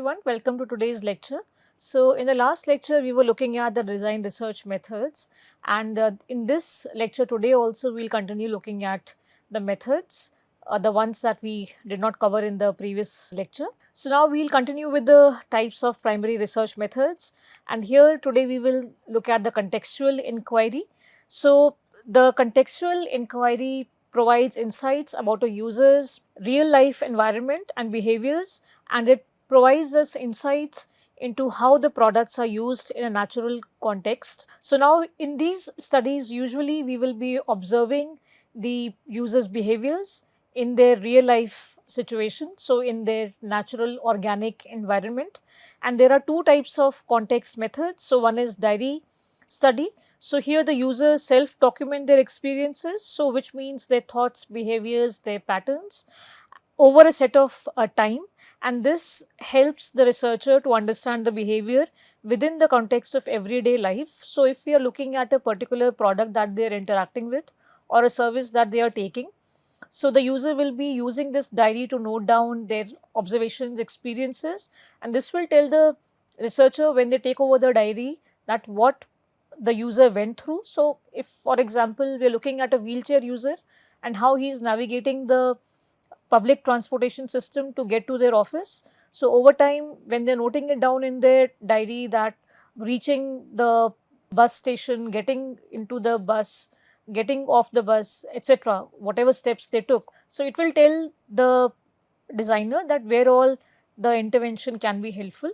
everyone, welcome to today's lecture. So in the last lecture we were looking at the design research methods, and in this lecture today also we will continue looking at the methods, the ones that we did not cover in the previous lecture. So now we will continue with the types of primary research methods, and here today we will look at the contextual inquiry. So the contextual inquiry provides insights about a user's real life environment and behaviors, and it provides us insights into how the products are used in a natural context. So now in these studies usually we will be observing the users behaviors in their real life situation, so in their natural organic environment. And there are two types of context methods. So one is diary study. So here the users self document their experiences, so which means their thoughts, behaviors, their patterns over a set of time, and this helps the researcher to understand the behavior within the context of everyday life. So if we are looking at a particular product that they are interacting with or a service that they are taking, so the user will be using this diary to note down their observations, experiences, and this will tell the researcher when they take over the diary that what the user went through. So if for example we are looking at a wheelchair user and how he is navigating the public transportation system to get to their office, so over time when they're noting it down in their diary that reaching the bus station, getting into the bus, getting off the bus, etc., whatever steps they took, so it will tell the designer that where all the intervention can be helpful.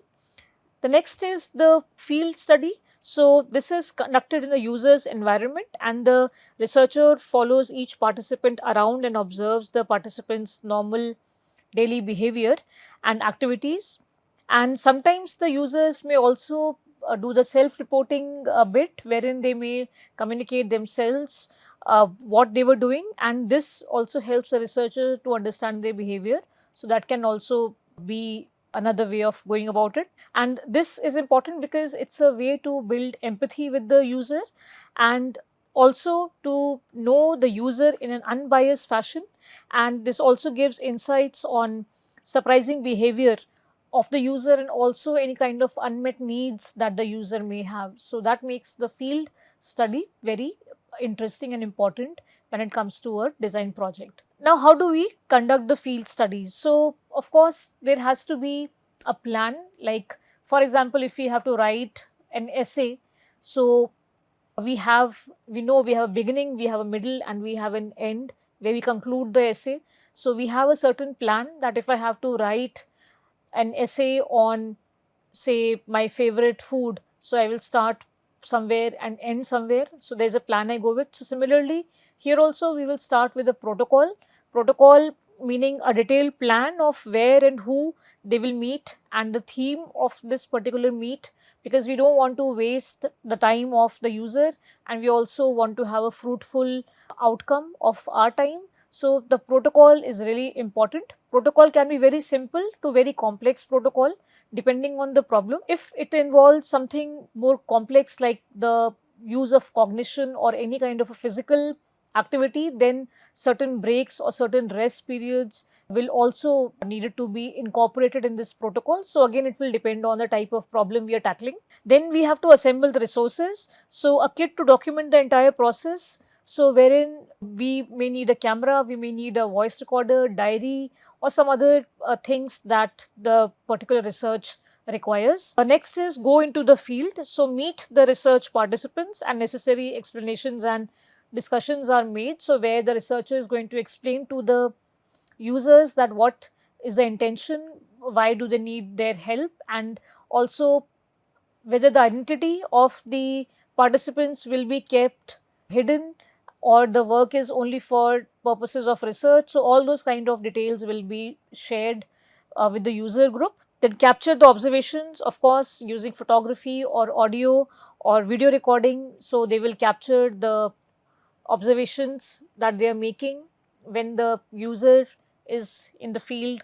The next is the field study. So this is conducted in the user's environment, and the researcher follows each participant around and observes the participants' normal daily behavior and activities. And sometimes the users may also do the self-reporting bit, wherein they may communicate themselves what they were doing, and this also helps the researcher to understand their behavior. So that can also be another way of going about it. And this is important because it's a way to build empathy with the user and also to know the user in an unbiased fashion. And this also gives insights on surprising behavior of the user and also any kind of unmet needs that the user may have. So that makes the field study very interesting and important when it comes to a design project. Now, how do we conduct the field studies? So, of course, there has to be a plan. Like, for example, if we have to write an essay, so we know we have a beginning, we have a middle, and we have an end where we conclude the essay. So we have a certain plan that if I have to write an essay on, say, my favorite food, so I will start somewhere and end somewhere. So there's a plan I go with. So similarly, here also we will start with a protocol. Protocol meaning a detailed plan of where and who they will meet and the theme of this particular meet, because we don't want to waste the time of the user and we also want to have a fruitful outcome of our time. So the protocol is really important. Protocol can be very simple to very complex protocol depending on the problem. If it involves something more complex like the use of cognition or any kind of a physical activity, then certain breaks or certain rest periods will also needed to be incorporated in this protocol. So again, it will depend on the type of problem we are tackling. Then we have to assemble the resources. So a kit to document the entire process. So wherein we may need a camera, we may need a voice recorder, diary, or some other things that the particular research requires. Next is go into the field. So meet the research participants and necessary explanations and discussions are made. So where the researcher is going to explain to the users that what is the intention, why do they need their help, and also whether the identity of the participants will be kept hidden or the work is only for purposes of research. So all those kind of details will be shared with the user group. Then capture the observations, of course, using photography or audio or video recording. So they will capture the observations that they are making when the user is in the field,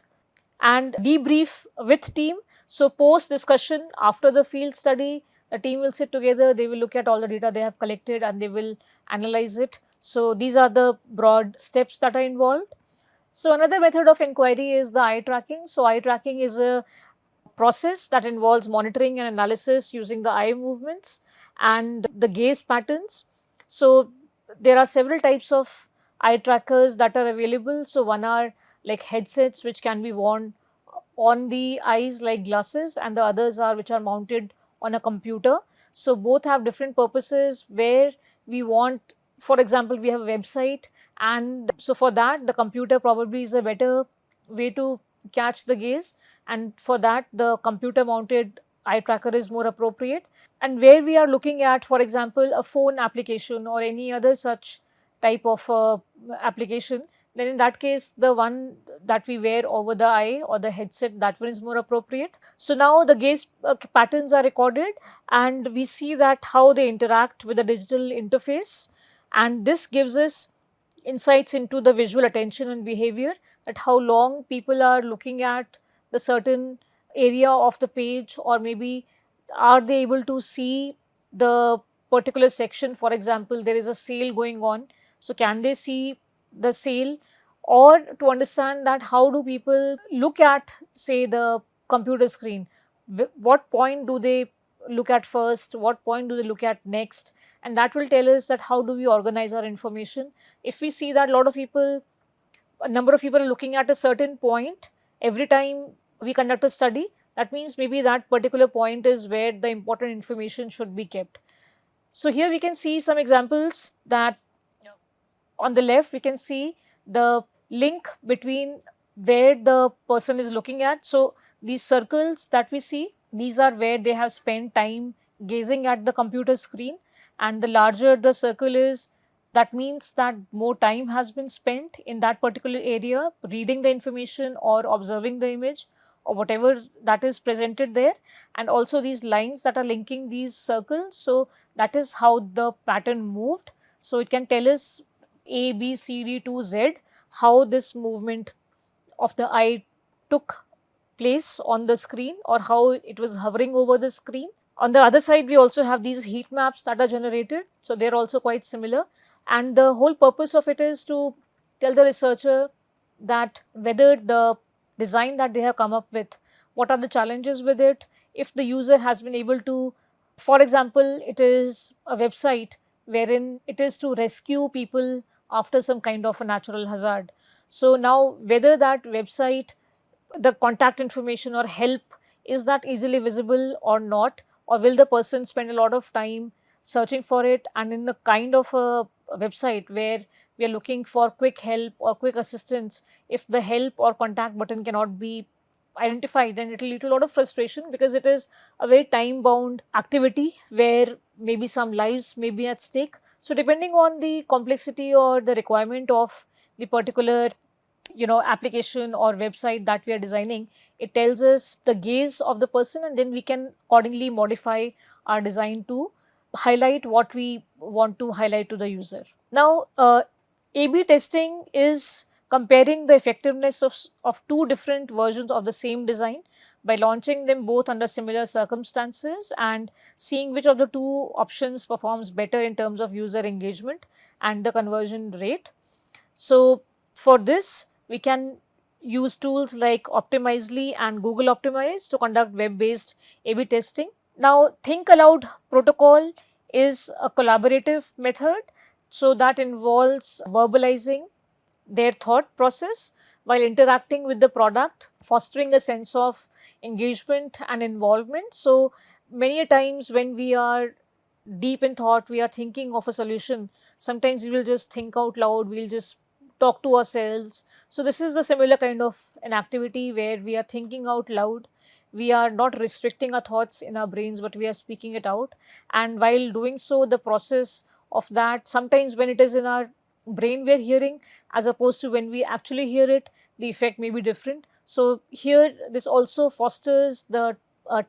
and debrief with team. So post discussion after the field study, the team will sit together, they will look at all the data they have collected and they will analyze it. So these are the broad steps that are involved. So another method of inquiry is the eye tracking. So eye tracking is a process that involves monitoring and analysis using the eye movements and the gaze patterns. So there are several types of eye trackers that are available. So one are like headsets which can be worn on the eyes like glasses, and the others are which are mounted on a computer. So both have different purposes where we want, for example, we have a website, and so for that the computer probably is a better way to catch the gaze, and for that the computer mounted eye tracker is more appropriate. And where we are looking at, for example, a phone application or any other such type of application, then in that case the one that we wear over the eye or the headset, that one is more appropriate. So now the gaze patterns are recorded, and we see that how they interact with the digital interface, and this gives us insights into the visual attention and behavior, that how long people are looking at the certain area of the page, or maybe are they able to see the particular section. For example, there is a sale going on, so can they see the sale, or to understand that how do people look at, say, the computer screen, what point do they look at first, what point do they look at next, and that will tell us that how do we organize our information. If we see that a number of people are looking at a certain point every time we conduct a study, that means maybe that particular point is where the important information should be kept. So here we can see some examples that on the left we can see the link between where the person is looking at. So these circles that we see, these are where they have spent time gazing at the computer screen, and the larger the circle is, that means that more time has been spent in that particular area reading the information or observing the image or whatever that is presented there. And also these lines that are linking these circles, so that is how the pattern moved. So it can tell us A, B, C, D to Z, how this movement of the eye took place on the screen, or how it was hovering over the screen. On the other side, we also have these heat maps that are generated, so they are also quite similar. And the whole purpose of it is to tell the researcher that whether the design that they have come up with, what are the challenges with it, if the user has been able to, for example, it is a website wherein it is to rescue people after some kind of a natural hazard. So now whether that website, the contact information or help, is that easily visible or not, or will the person spend a lot of time searching for it. And in the kind of a website where we are looking for quick help or quick assistance, if the help or contact button cannot be identified, then it will lead to a lot of frustration, because it is a very time bound activity where maybe some lives may be at stake. So depending on the complexity or the requirement of the particular application or website that we are designing, it tells us the gaze of the person, and then we can accordingly modify our design to highlight what we want to highlight to the user. Now A/B testing is comparing the effectiveness of two different versions of the same design by launching them both under similar circumstances and seeing which of the two options performs better in terms of user engagement and the conversion rate. So for this, we can use tools like Optimizely and Google Optimize to conduct web-based A/B testing. Now, Think Aloud protocol is a collaborative method, so that involves verbalizing their thought process while interacting with the product, fostering a sense of engagement and involvement. So many a times when we are deep in thought, we are thinking of a solution, sometimes we will just think out loud, we will just talk to ourselves. So this is a similar kind of an activity where we are thinking out loud. We are not restricting our thoughts in our brains, but we are speaking it out. And while doing so, the process of that, sometimes when it is in our brain we are hearing, as opposed to when we actually hear it, the effect may be different. So here this also fosters the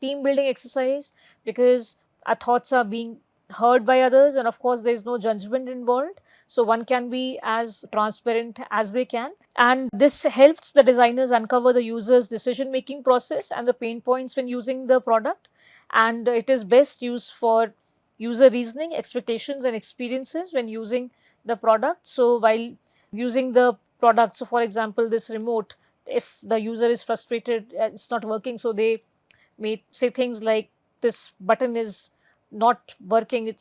team building exercise, because our thoughts are being heard by others, and of course there is no judgment involved, so one can be as transparent as they can. And this helps the designers uncover the user's decision making process and the pain points when using the product, and it is best used for user reasoning, expectations and experiences when using the product. So while using the product, so for example this remote, if the user is frustrated, it's not working, so they may say things like, this button is not working,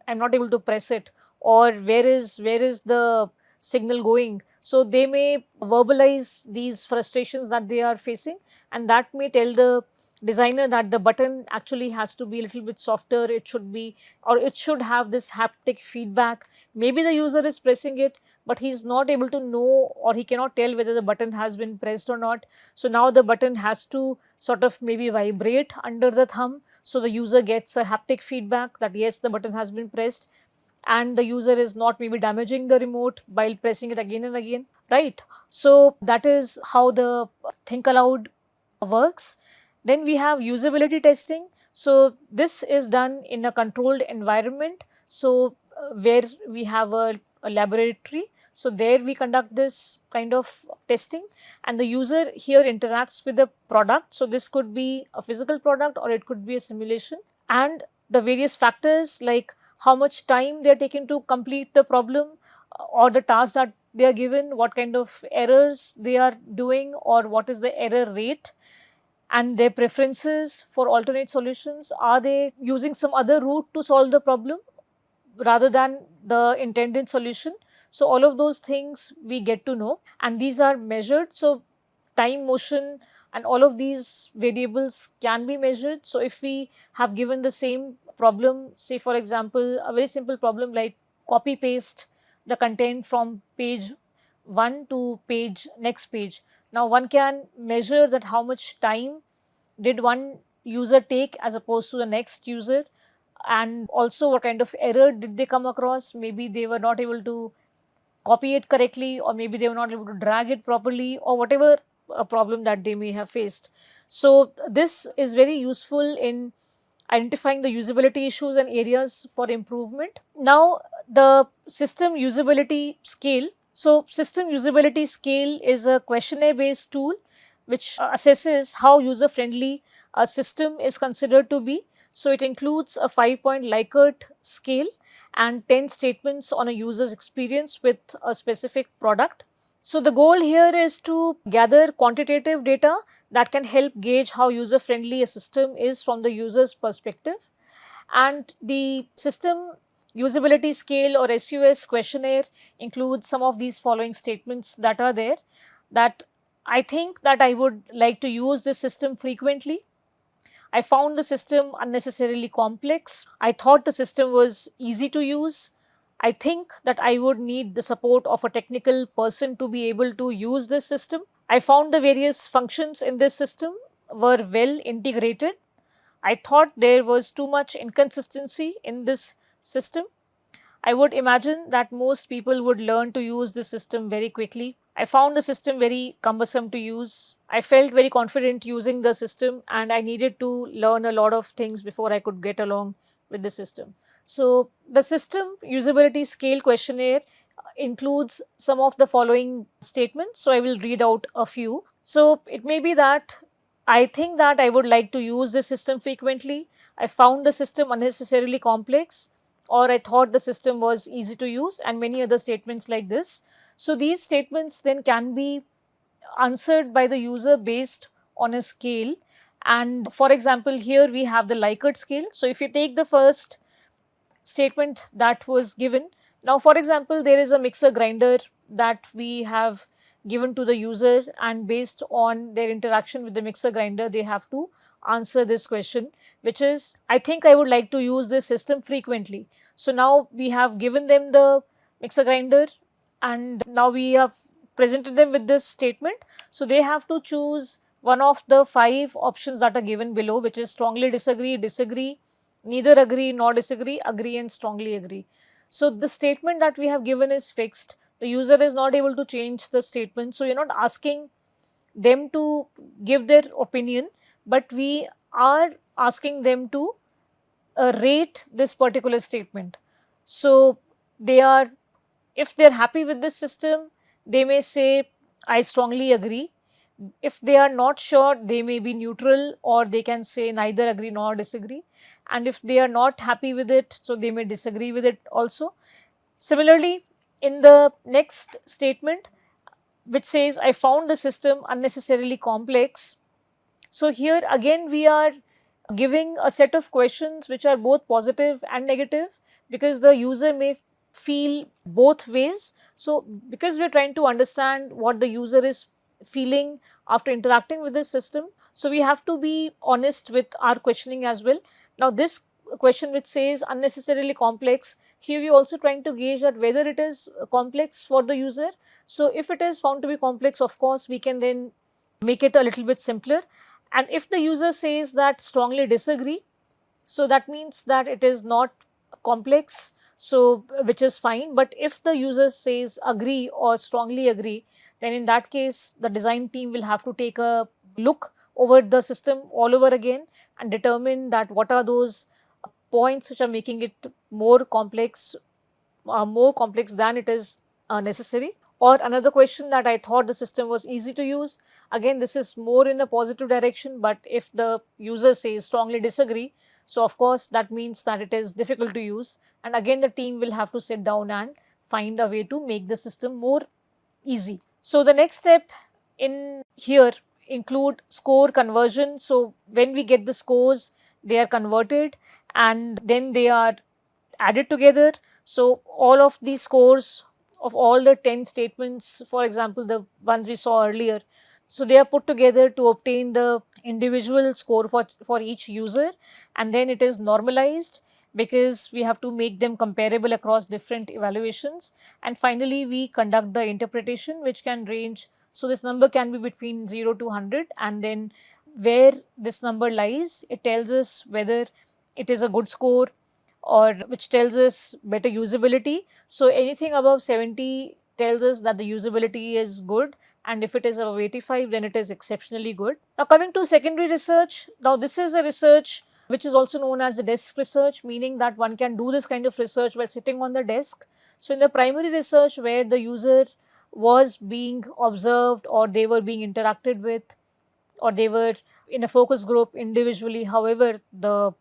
I'm not able to press it, or where is the signal going. So they may verbalize these frustrations that they are facing, and that may tell the designer that the button actually has to be a little bit softer, it should be, or it should have this haptic feedback. Maybe the user is pressing it, but he is not able to know, or he cannot tell whether the button has been pressed or not. So now the button has to sort of maybe vibrate under the thumb, so the user gets a haptic feedback that yes, the button has been pressed, and the user is not maybe damaging the remote while pressing it again and again, right? So that is how the think aloud works. Then we have usability testing. So this is done in a controlled environment. So where we have a laboratory. So there we conduct this kind of testing, and the user here interacts with the product. So this could be a physical product or it could be a simulation, and the various factors like how much time they are taking to complete the problem or the task that they are given, what kind of errors they are doing or what is the error rate, and their preferences for alternate solutions. Are they using some other route to solve the problem rather than the intended solution? So all of those things we get to know, and these are measured. So time, motion, and all of these variables can be measured. So if we have given the same problem, say for example a very simple problem like copy paste the content from page 1 to page next page. Now one can measure that how much time did one user take as opposed to the next user, and also what kind of error did they come across. Maybe they were not able to copy it correctly, or maybe they were not able to drag it properly, or whatever a problem that they may have faced. So this is very useful in identifying the usability issues and areas for improvement. Now the system usability scale. So system usability scale is a questionnaire based tool which assesses how user friendly a system is considered to be. So it includes a 5-point Likert scale and 10 statements on a user's experience with a specific product. So the goal here is to gather quantitative data that can help gauge how user friendly a system is from the user's perspective. And the system usability scale or SUS questionnaire includes some of these following statements that are there: that I think that I would like to use this system frequently. I found the system unnecessarily complex. I thought the system was easy to use. I think that I would need the support of a technical person to be able to use this system. I found the various functions in this system were well integrated. I thought there was too much inconsistency in this system. I would imagine that most people would learn to use this system very quickly. I found the system very cumbersome to use. I felt very confident using the system, and I needed to learn a lot of things before I could get along with the system. So the system usability scale questionnaire includes some of the following statements. So I will read out a few. So it may be that I think that I would like to use this system frequently. I found the system unnecessarily complex, or I thought the system was easy to use, and many other statements like this. So these statements then can be answered by the user based on a scale. And for example, here we have the Likert scale. So if you take the first statement that was given, now for example, there is a mixer grinder that we have given to the user, and based on their interaction with the mixer grinder, they have to answer this question, which is, I think I would like to use this system frequently. So now we have given them the mixer grinder, and now we have presented them with this statement. So they have to choose one of the 5 options that are given below, which is strongly disagree, disagree, neither agree nor disagree, agree and strongly agree. So the statement that we have given is fixed. The user is not able to change the statement. So you're not asking them to give their opinion, but we are asking them to rate this particular statement. So they are, if they're happy with this system, they may say, I strongly agree. If they are not sure, they may be neutral, or they can say neither agree nor disagree. And if they are not happy with it, so they may disagree with it also. Similarly, in the next statement, which says, I found the system unnecessarily complex. So here again we are giving a set of questions which are both positive and negative, because the user may feel both ways. So because we are trying to understand what the user is feeling after interacting with this system, so we have to be honest with our questioning as well. Now this question which says unnecessarily complex, here we are also trying to gauge that whether it is complex for the user. So if it is found to be complex, of course we can then make it a little bit simpler. And if the user says that strongly disagree, so that means that it is not complex, so which is fine. But if the user says agree or strongly agree, then in that case the design team will have to take a look over the system all over again and determine that what are those points which are making it more complex than it is necessary. Or another question that I thought the system was easy to use, again this is more in a positive direction, but if the user says strongly disagree, so of course that means that it is difficult to use, and again the team will have to sit down and find a way to make the system more easy. So the next step in here include score conversion. So when we get the scores, they are converted and then they are added together. So all of these scores of all the 10 statements, for example, the ones we saw earlier, so they are put together to obtain the individual score for each user, and then it is normalized because we have to make them comparable across different evaluations. And finally, we conduct the interpretation, which can range. So this number can be between 0 to 100, and then where this number lies, it tells us whether it is a good score or which tells us better usability. So anything above 70 tells us that the usability is good, and if it is above 85 then it is exceptionally good. Now coming to secondary research, now this is a research which is also known as the desk research, meaning that one can do this kind of research while sitting on the desk. So in the primary research, where the user was being observed or they were being interacted with, or they were in a focus group individually, however the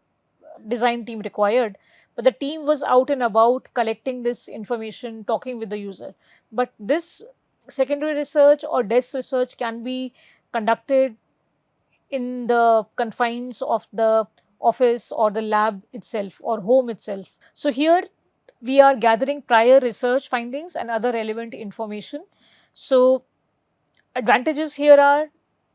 design team required, but the team was out and about collecting this information, talking with the user. But this secondary research or desk research can be conducted in the confines of the office or the lab itself or home itself. So here we are gathering prior research findings and other relevant information. So advantages here are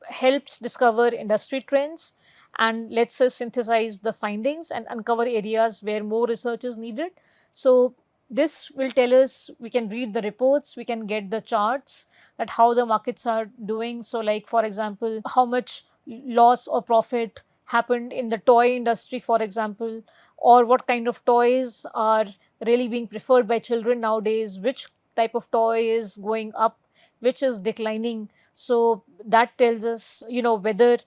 helps discover industry trends and lets us synthesize the findings and uncover areas where more research is needed. So this will tell us, we can read the reports, we can get the charts that how the markets are doing. So like for example, how much loss or profit happened in the toy industry, for example, or what kind of toys are really being preferred by children nowadays, which type of toy is going up, which is declining. So that tells us, whether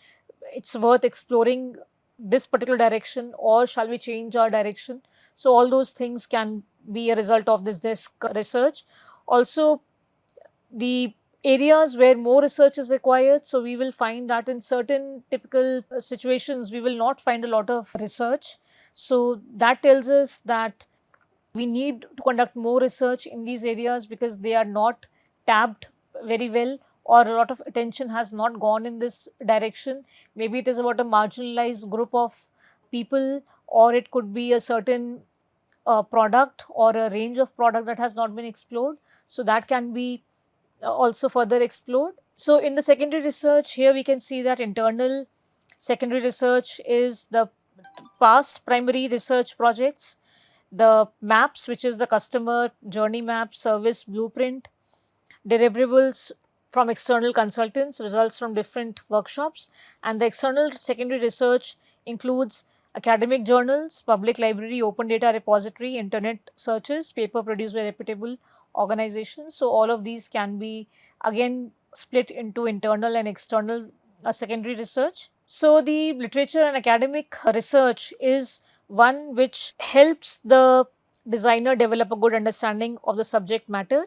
it's worth exploring this particular direction or shall we change our direction. So all those things can be a result of this desk research. Also, the areas where more research is required, so we will find that in certain typical situations we will not find a lot of research. So that tells us that we need to conduct more research in these areas because they are not tapped very well, or a lot of attention has not gone in this direction. Maybe it is about a marginalized group of people, or it could be a certain product or a range of product that has not been explored. So that can be also further explored. So in the secondary research, here we can see that internal secondary research is the past primary research projects, the maps, which is the customer journey map, service blueprint, deliverables from external consultants, results from different workshops, and the external secondary research includes academic journals, public library, open data repository, internet searches, paper produced by reputable organizations. So all of these can be again split into internal and external secondary research. So the literature and academic research is one which helps the designer develop a good understanding of the subject matter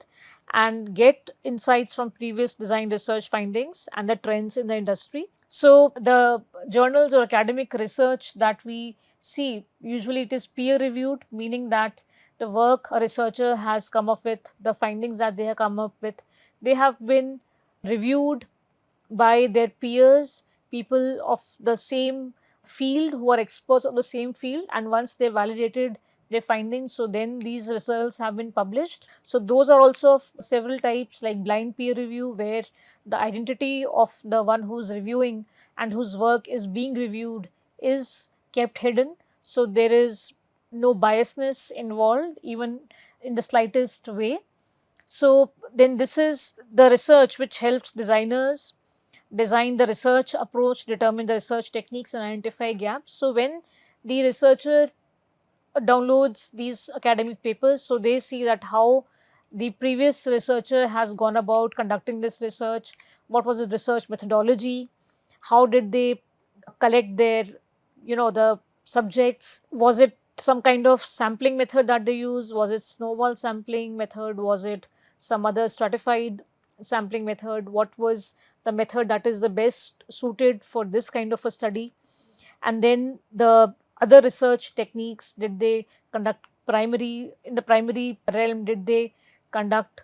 and get insights from previous design research findings and the trends in the industry. So the journals or academic research that we see, usually it is peer reviewed, meaning that the work a researcher has come up with, the findings that they have come up with, they have been reviewed by their peers people of the same field who are experts of the same field, and once they validated their findings, so then these results have been published. So those are also of several types, like blind peer review, where the identity of the one who's reviewing and whose work is being reviewed is kept hidden, so there is no biasness involved even in the slightest way. So then this is the research which helps designers design the research approach, determine the research techniques, and identify gaps. So when the researcher downloads these academic papers, so they see that how the previous researcher has gone about conducting this research, what was the research methodology, how did they collect their, the subjects, was it some kind of sampling method that they use, was it snowball sampling method, was it some other stratified sampling method, what was the method that is the best suited for this kind of a study. And then the other research techniques, did they conduct in the primary realm, did they conduct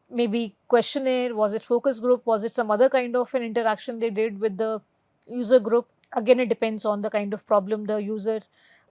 maybe questionnaire, was it focus group, was it some other kind of an interaction they did with the user group. Again, it depends on the kind of problem the user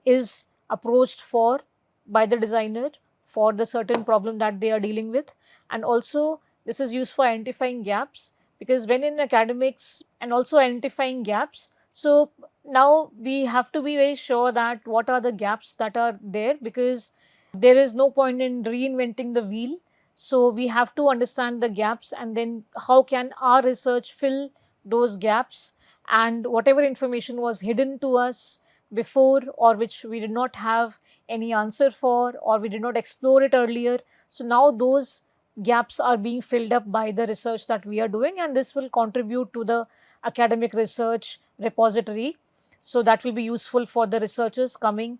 is approached for by the designer for the certain problem that they are dealing with. And also this is used for identifying gaps, because when in academics and also identifying gaps, so now we have to be very sure that what are the gaps that are there, because there is no point in reinventing the wheel. So we have to understand the gaps, and then how can our research fill those gaps, and whatever information was hidden to us before, or which we did not have any answer for, or we did not explore it earlier. So now those gaps are being filled up by the research that we are doing, and this will contribute to the academic research repository. So that will be useful for the researchers coming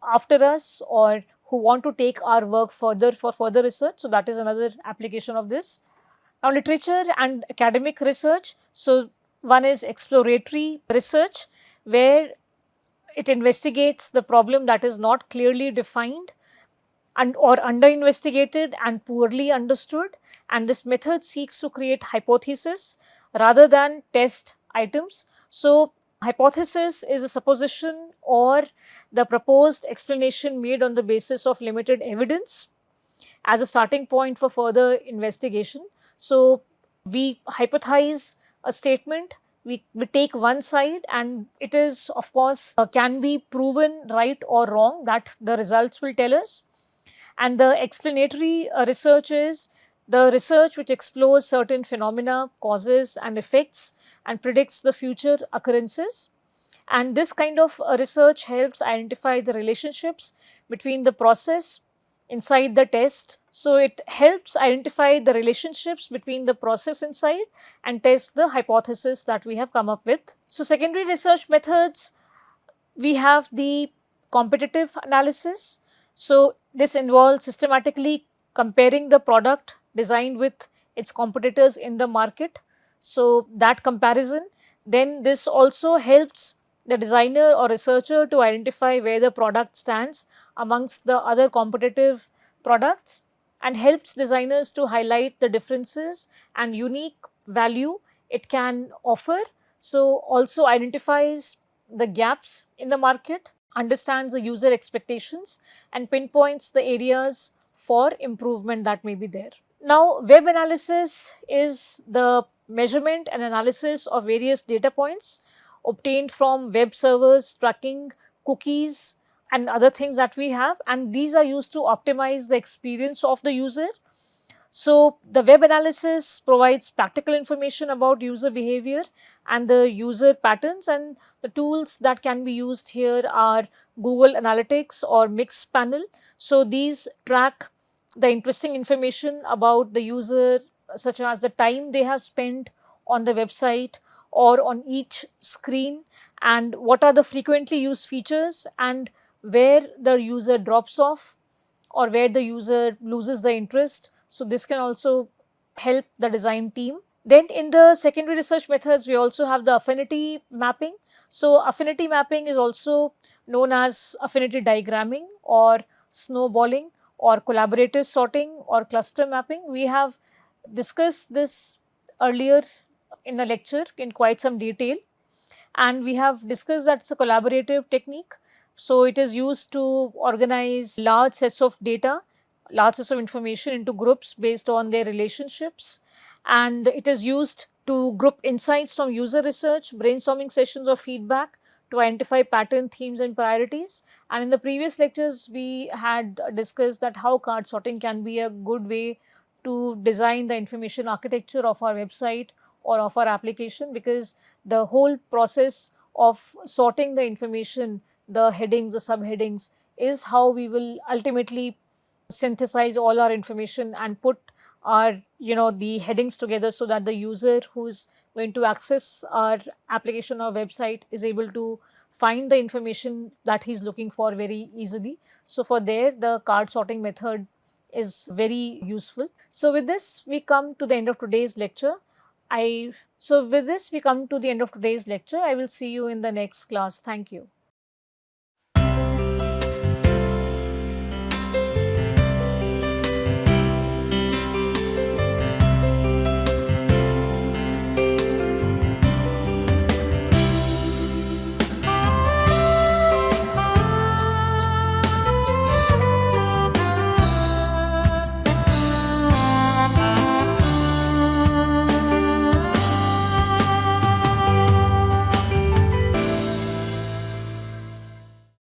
after us, or who want to take our work further for further research. So that is another application of this. Now, literature and academic research. So one is exploratory research, where it investigates the problem that is not clearly defined and or under investigated and poorly understood, and this method seeks to create hypothesis rather than test items. So hypothesis is a supposition or the proposed explanation made on the basis of limited evidence as a starting point for further investigation. So we hypothesize a statement, we take one side, and it is of course can be proven right or wrong, that the results will tell us. And the explanatory research is the research which explores certain phenomena, causes and effects, and predicts the future occurrences. And this kind of research helps identify the relationships between the process inside the test. So it helps identify the relationships between the process inside and test the hypothesis that we have come up with. So secondary research methods, we have the competitive analysis. So this involves systematically comparing the product designed with its competitors in the market. So that comparison, then this also helps the designer or researcher to identify where the product stands amongst the other competitive products, and helps designers to highlight the differences and unique value it can offer. So also identifies the gaps in the market, understands the user expectations, and pinpoints the areas for improvement that may be there. Now, web analysis is the measurement and analysis of various data points obtained from web servers, tracking cookies and other things that we have, and these are used to optimize the experience of the user. So the web analysis provides practical information about user behavior and the user patterns, and the tools that can be used here are Google Analytics or Mixpanel. So these track the interesting information about the user, such as the time they have spent on the website or on each screen, and what are the frequently used features, and where the user drops off or where the user loses the interest. So this can also help the design team. Then in the secondary research methods, we also have the affinity mapping. So affinity mapping is also known as affinity diagramming or snowballing or collaborative sorting or cluster mapping. We have discussed this earlier in a lecture in quite some detail. and we have discussed that it's a collaborative technique. So it is used to organize large sets of data, large sets of information into groups based on their relationships, and it is used to group insights from user research, brainstorming sessions or feedback to identify pattern, themes and priorities. And in the previous lectures we had discussed that how card sorting can be a good way to design the information architecture of our website or of our application, because the whole process of sorting the information, the headings, the subheadings, is how we will ultimately synthesize all our information and put our the headings together, so that the user who is going to access our application or website is able to find the information that he's looking for very easily. So for there, the card sorting method is very useful. So with this we come to the end of today's lecture. I will see you in the next class. Thank you.